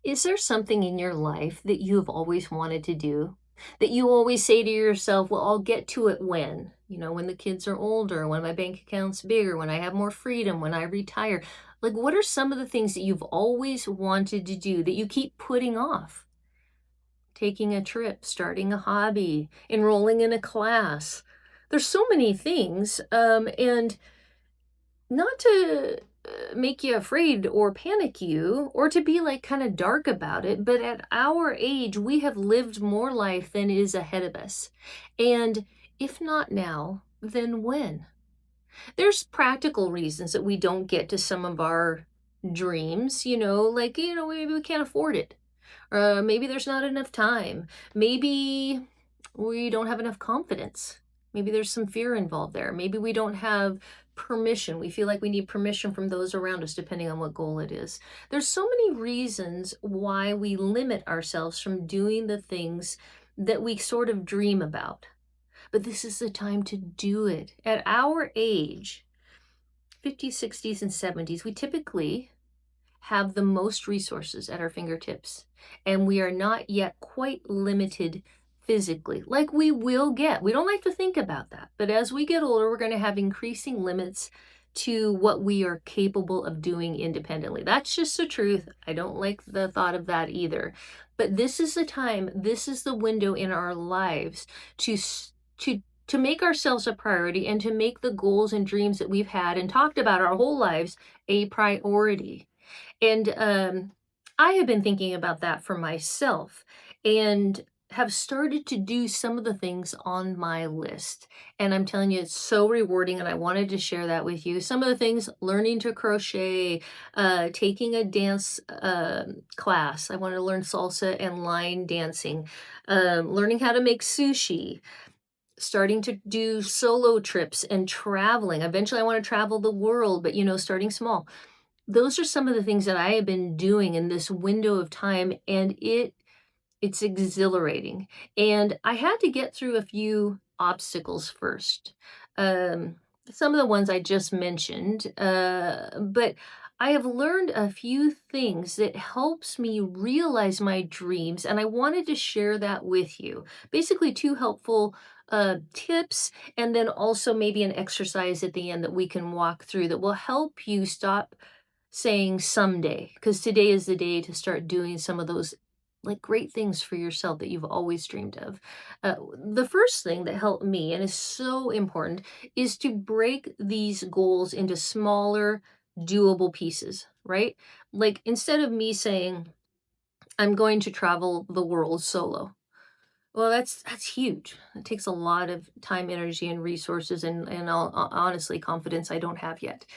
Is there something in your life that you have always wanted to do? That you always say to yourself, well, I'll get to it when? When the kids are older, when my bank account's bigger, when I have more freedom, when I retire. Like, what are some of the things that you've always wanted to do that you keep putting off? Taking a trip, starting a hobby, enrolling in a class. There's so many things. And not to make you afraid or panic you or to be like kind of dark about it, but at our age, we have lived more life than is ahead of us. And if not now, then when? There's practical reasons that we don't get to some of our dreams, like, maybe we can't afford it. Maybe there's not enough time. Maybe we don't have enough confidence. Maybe there's some fear involved there. Maybe we don't have permission. We feel like we need permission from those around us, depending on what goal it is. There's so many reasons why we limit ourselves from doing the things that we sort of dream about. But this is the time to do it. At our age, 50s, 60s, and 70s, we typically have the most resources at our fingertips, and we are not yet quite limited physically, like we will get. We don't like to think about that, but as we get older, we're going to have increasing limits to what we are capable of doing independently. That's just the truth. I don't like the thought of that either. But this is the time, this is the window in our lives to to make ourselves a priority and to make the goals and dreams that we've had and talked about our whole lives a priority. And I have been thinking about that for myself and have started to do some of the things on my list. And I'm telling you, it's so rewarding. And I wanted to share that with you. Some of the things: learning to crochet, taking a dance class. I want to learn salsa and line dancing, learning how to make sushi, starting to do solo trips and traveling. Eventually, I want to travel the world, but starting small. Those are some of the things that I have been doing in this window of time, and it's exhilarating. And I had to get through a few obstacles first. Um, some of the ones I just mentioned, but I have learned a few things that helps me realize my dreams, and I wanted to share that with you. Basically, two helpful tips, and then also maybe an exercise at the end that we can walk through that will help you stop saying someday, because today is the day to start doing some of those like great things for yourself that you've always dreamed of. The first thing that helped me and is so important is to break these goals into smaller, doable pieces, right? Like, instead of me saying, I'm going to travel the world solo. Well, that's huge. It takes a lot of time, energy, and resources, and honestly, confidence I don't have yet.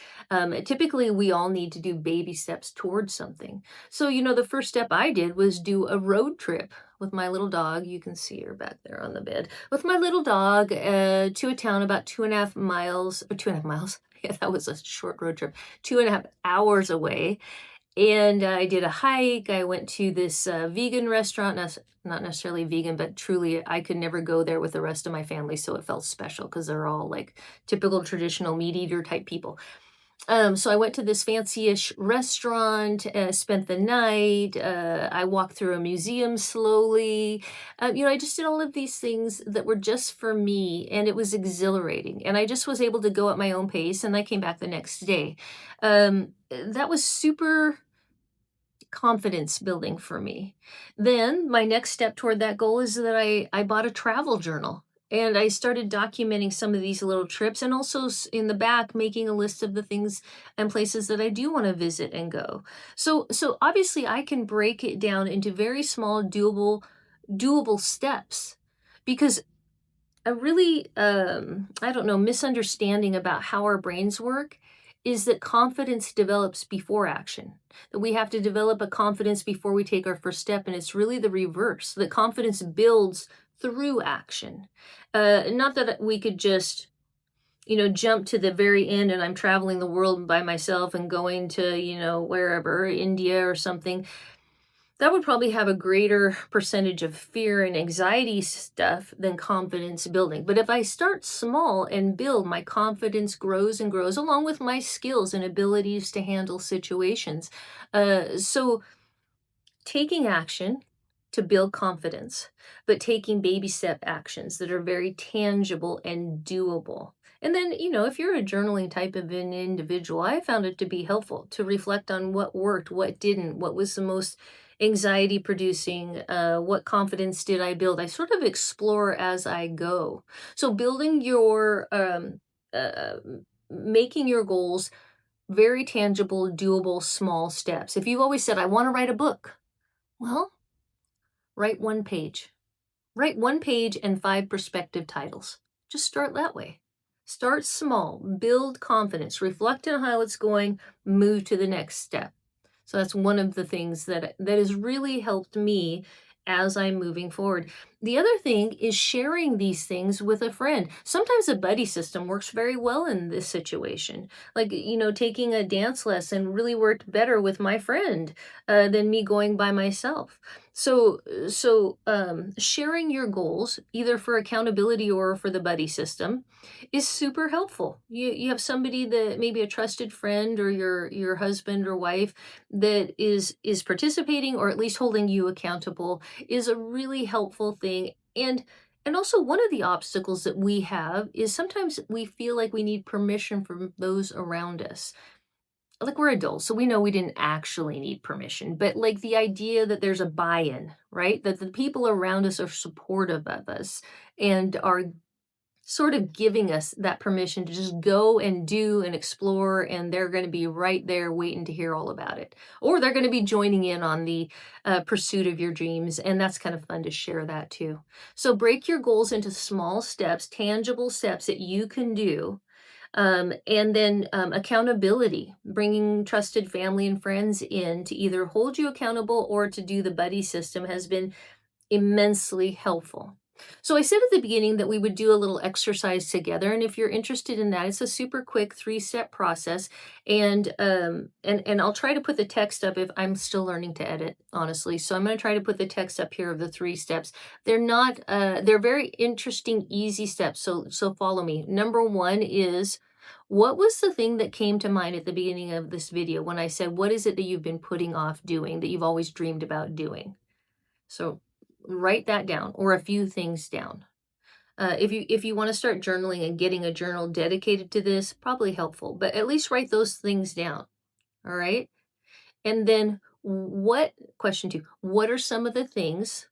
Typically, we all need to do baby steps towards something. So, the first step I did was do a road trip with my little dog. You can see her back there on the bed with my little dog to a town about 2.5 miles. 2.5 miles. Yeah, that was a short road trip. 2.5 hours away, and I did a hike. I went to this vegan restaurant, not necessarily vegan, but truly I could never go there with the rest of my family. So it felt special because they're all like typical traditional meat eater type people. So I went to this fancy-ish restaurant, spent the night. I walked through a museum slowly. I just did all of these things that were just for me, and it was exhilarating. And I just was able to go at my own pace, and I came back the next day. That was super confidence building for me. Then my next step toward that goal is that I bought a travel journal, and I started documenting some of these little trips, and also in the back making a list of the things and places that I do want to visit and go. So obviously I can break it down into very small doable steps, because a really I don't know, misunderstanding about how our brains work is that confidence develops before action, that we have to develop a confidence before we take our first step, and it's really the reverse, that confidence builds through action. Not that we could just jump to the very end and I'm traveling the world by myself and going to wherever, India or something. That would probably have a greater percentage of fear and anxiety stuff than confidence building. But if I start small and build, my confidence grows and grows along with my skills and abilities to handle situations. So taking action to build confidence, but taking baby step actions that are very tangible and doable. And then, if you're a journaling type of an individual, I found it to be helpful to reflect on what worked, what didn't, what was the most anxiety producing, what confidence did I build. I sort of explore as I go. So, building your, uh, making your goals very tangible, doable, small steps. If you've always said, I want to write a book, well, write one page. Write one page and five perspective titles. Just start that way. Start small, build confidence, reflect on how it's going, move to the next step. So that's one of the things that has really helped me as I'm moving forward. The other thing is sharing these things with a friend. Sometimes a buddy system works very well in this situation. Like, taking a dance lesson really worked better with my friend than me going by myself. So sharing your goals, either for accountability or for the buddy system, is super helpful. You have somebody that maybe a trusted friend or your husband or wife that is participating or at least holding you accountable is a really helpful thing. And also one of the obstacles that we have is sometimes we feel like we need permission from those around us. Like, we're adults, so we know we didn't actually need permission, but like the idea that there's a buy-in, right? That the people around us are supportive of us and are sort of giving us that permission to just go and do and explore, and they're going to be right there waiting to hear all about it. Or they're going to be joining in on the pursuit of your dreams, and that's kind of fun to share that too. So break your goals into small steps, tangible steps that you can do. And then accountability, bringing trusted family and friends in to either hold you accountable or to do the buddy system has been immensely helpful. So I said at the beginning that we would do a little exercise together, and if you're interested in that, it's a super quick three-step process. And I'll try to put the text up if I'm still learning to edit, honestly. So I'm going to try to put the text up here of the three steps. They're very interesting, easy steps. So follow me. Number one is, what was the thing that came to mind at the beginning of this video when I said, what is it that you've been putting off doing that you've always dreamed about doing? So write that down or a few things down. If you want to start journaling and getting a journal dedicated to this, probably helpful, but at least write those things down. All right. And then question two, what are some of the things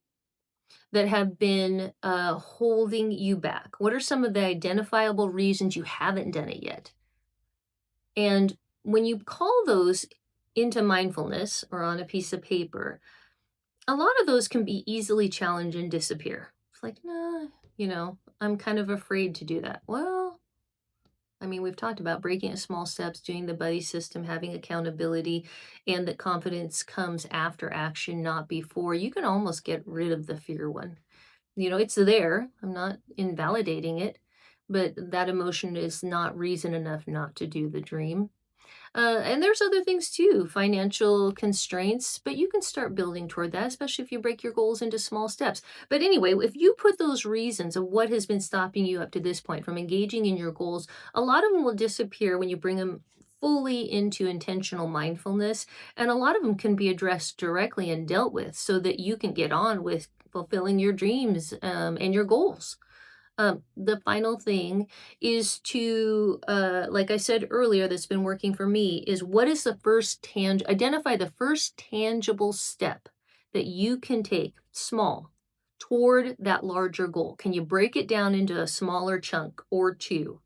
that have been holding you back? What are some of the identifiable reasons you haven't done it yet? And when you call those into mindfulness or on a piece of paper, a lot of those can be easily challenged and disappear. It's like, nah, I'm kind of afraid to do that. Well, I mean, we've talked about breaking it small steps, doing the buddy system, having accountability, and that confidence comes after action, not before. You can almost get rid of the fear one. It's there. I'm not invalidating it, but that emotion is not reason enough not to do the dream. And there's other things too, financial constraints, but you can start building toward that, especially if you break your goals into small steps. But anyway, if you put those reasons of what has been stopping you up to this point from engaging in your goals, a lot of them will disappear when you bring them fully into intentional mindfulness. And a lot of them can be addressed directly and dealt with so that you can get on with fulfilling your dreams and your goals. The final thing is to, like I said earlier, that's been working for me is what is the identify the first tangible step that you can take, small, toward that larger goal. Can you break it down into a smaller chunk or two?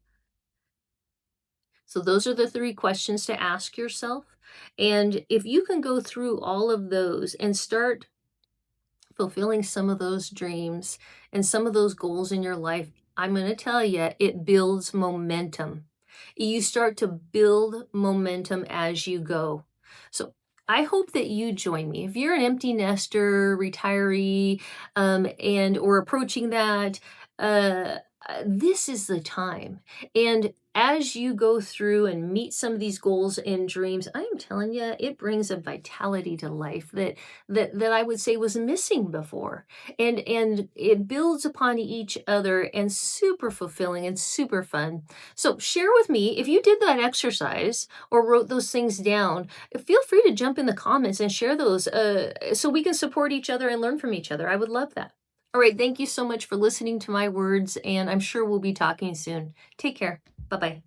So those are the three questions to ask yourself. And if you can go through all of those and start fulfilling some of those dreams and some of those goals in your life, I'm going to tell you, it builds momentum. You start to build momentum as you go. So I hope that you join me. If you're an empty nester, retiree, and or approaching that, this is the time. And as you go through and meet some of these goals and dreams, I am telling you, it brings a vitality to life that I would say was missing before. And it builds upon each other and super fulfilling and super fun. So share with me if you did that exercise or wrote those things down. Feel free to jump in the comments and share those so we can support each other and learn from each other. I would love that. All right, thank you so much for listening to my words, and I'm sure we'll be talking soon. Take care. Bye bye.